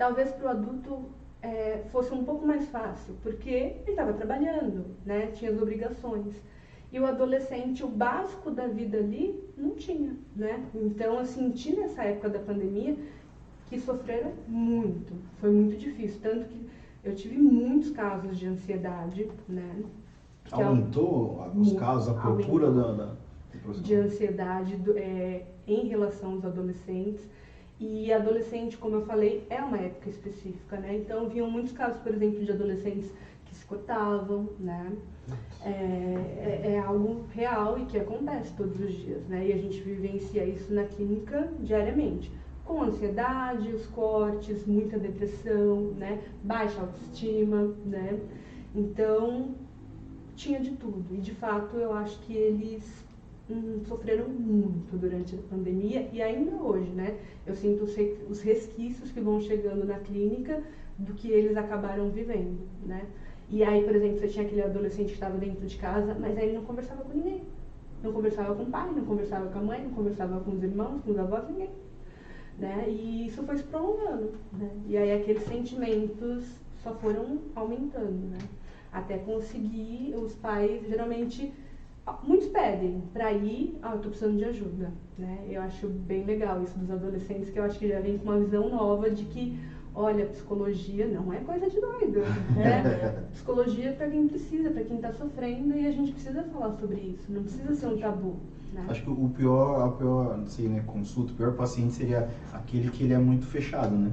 Talvez para o adulto fosse um pouco mais fácil, porque ele estava trabalhando, né? Tinha as obrigações. E o adolescente, o básico da vida ali, não tinha, né? Então, eu senti nessa época da pandemia que sofreram muito, foi muito difícil, tanto que eu tive muitos casos de ansiedade, né? Aumentou os casos, a procura do de profissional? ansiedade em relação aos adolescentes. E adolescente, como eu falei, é uma época específica, né? Então, viam muitos casos, por exemplo, de adolescentes que se cortavam, né? É algo real e que acontece todos os dias, né? E a gente vivencia isso na clínica diariamente. Com ansiedade, os cortes, muita depressão, né? Baixa autoestima, né? Então, tinha de tudo. E, de fato, eu acho que eles sofreram muito durante a pandemia e ainda hoje, né? Eu sinto os resquícios que vão chegando na clínica do que eles acabaram vivendo, né? E aí, por exemplo, você tinha aquele adolescente que estava dentro de casa, mas aí ele não conversava com ninguém. Não conversava com o pai, não conversava com a mãe, não conversava com os irmãos, com os avós, ninguém. Né? E isso foi se prolongando, né? E aí aqueles sentimentos só foram aumentando, né? Até conseguir, os pais geralmente, muitos pedem para ir, eu tô precisando de ajuda, né? Eu acho bem legal isso dos adolescentes, que eu acho que já vem com uma visão nova de que, olha, psicologia não é coisa de doido, né? Psicologia é para quem precisa, para quem está sofrendo, e a gente precisa falar sobre isso, não precisa ser um tabu. Né? Acho que a pior, não sei, né, consulta, o pior paciente seria aquele que ele é muito fechado, né?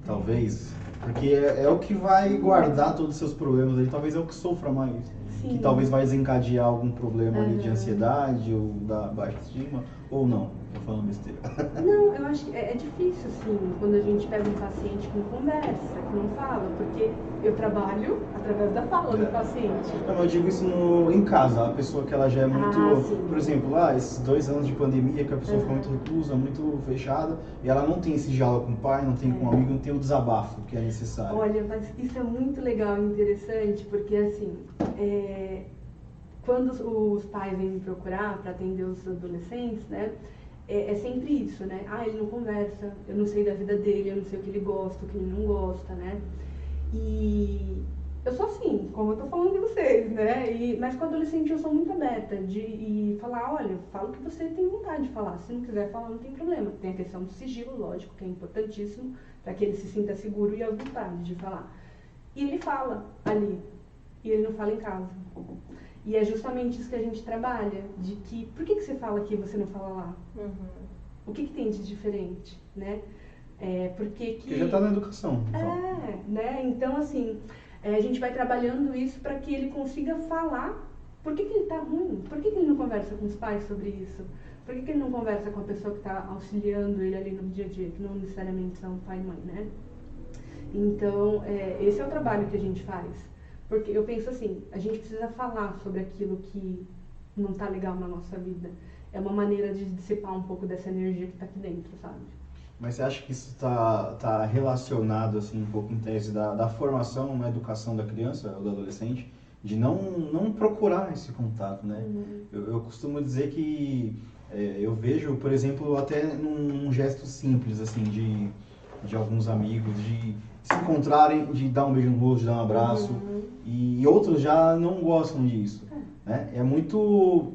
Talvez, porque é o que vai guardar todos os seus problemas ali, talvez é o que sofra mais. Sim. Que talvez vai desencadear algum problema ali de Aham. ansiedade ou da baixa estima, ou não, tô falando besteira. Não, eu acho que é difícil, assim, quando a gente pega um paciente que não conversa, que não fala, porque eu trabalho através da fala do paciente. Não, eu digo isso em casa, a pessoa que ela já é muito, Sim. por exemplo, esses 2 anos de pandemia que a pessoa ficou muito reclusa, muito fechada, e ela não tem esse diálogo com o pai, não tem com o amigo, não tem o desabafo que é necessário. Olha, mas isso é muito legal e interessante, porque assim, quando os pais vêm me procurar para atender os adolescentes, né, é sempre isso, né? Ele não conversa, eu não sei da vida dele, eu não sei o que ele gosta, o que ele não gosta, né? E eu sou assim, como eu tô falando de vocês, né? Mas com o adolescente eu sou muito aberta e falar, olha, fala o que você tem vontade de falar. Se não quiser falar, não tem problema. Tem a questão do sigilo, lógico, que é importantíssimo, para que ele se sinta seguro e à vontade de falar. E ele fala ali, e ele não fala em casa. E é justamente isso que a gente trabalha, de que, por que você fala aqui e você não fala lá? Uhum. O que tem de diferente, né? Porque já está na educação. Então. Né? Então, assim, a gente vai trabalhando isso para que ele consiga falar por que ele está ruim, por que ele não conversa com os pais sobre isso, por que ele não conversa com a pessoa que está auxiliando ele ali no dia a dia, que não necessariamente são pai e mãe, né? Então, esse é o trabalho que a gente faz. Porque eu penso assim, a gente precisa falar sobre aquilo que não está legal na nossa vida. É uma maneira de dissipar um pouco dessa energia que está aqui dentro, sabe? Mas você acha que isso está relacionado, assim, um pouco em tese da formação na educação da criança ou do adolescente, de não procurar esse contato, né? Eu costumo dizer que eu vejo, por exemplo, até num gesto simples, assim, de alguns amigos, de se encontrarem, de dar um beijo no rosto, de dar um abraço, e outros já não gostam disso, né? É muito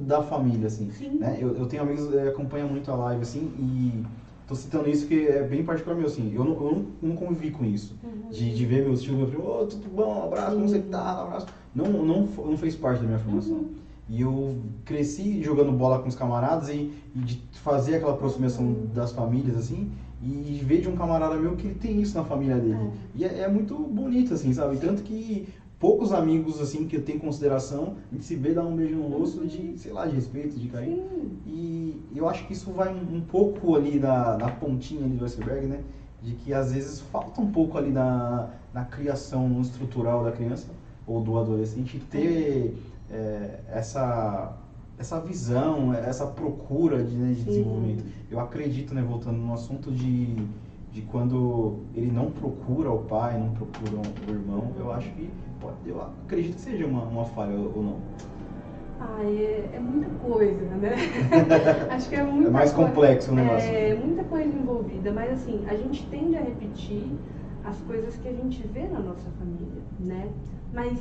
da família, assim, né? Eu tenho amigos que acompanham muito a live, assim, e tô citando isso porque é bem particular meu, assim, eu não convivi com isso, de ver meus tios, meu primo, tudo bom, abraço, como você tá, abraço, não fez parte da minha formação. E eu cresci jogando bola com os camaradas e de fazer aquela aproximação das famílias, assim, e ver de um camarada meu que ele tem isso na família dele. E é muito bonito, assim, sabe? Tanto que poucos amigos, assim, que eu tenho consideração, a gente se vê, dá um beijo no rosto de, sei lá, de respeito, de carinho. E eu acho que isso vai um pouco ali na pontinha ali do iceberg, né? De que às vezes falta um pouco ali na criação estrutural da criança ou do adolescente ter essa visão, essa procura de desenvolvimento. Eu acredito, né, voltando no assunto de quando ele não procura o pai, não procura o irmão, eu acredito que seja uma falha ou não. É muita coisa, né? Acho que é muita É mais complexo o negócio. É muita coisa envolvida, mas assim, a gente tende a repetir as coisas que a gente vê na nossa família, né? Mas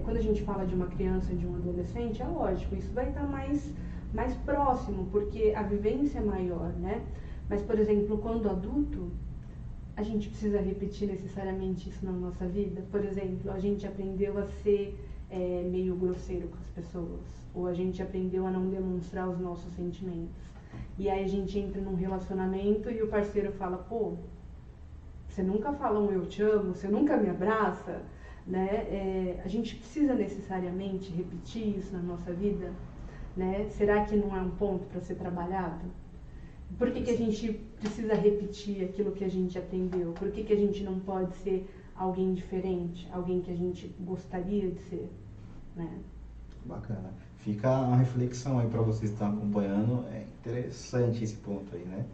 quando a gente fala de uma criança, de um adolescente, é lógico, isso vai estar mais próximo, porque a vivência é maior, né? Mas, por exemplo, quando adulto, a gente precisa repetir necessariamente isso na nossa vida? Por exemplo, a gente aprendeu a ser meio grosseiro com as pessoas, ou a gente aprendeu a não demonstrar os nossos sentimentos. E aí a gente entra num relacionamento e o parceiro fala, pô, você nunca fala um eu te amo, você nunca me abraça, né? A gente precisa necessariamente repetir isso na nossa vida, né? Será que não é um ponto para ser trabalhado? Por que a gente precisa repetir aquilo que a gente aprendeu? Por que a gente não pode ser alguém diferente, alguém que a gente gostaria de ser, né? Bacana. Fica a reflexão aí para vocês que estão acompanhando. É interessante esse ponto aí, né?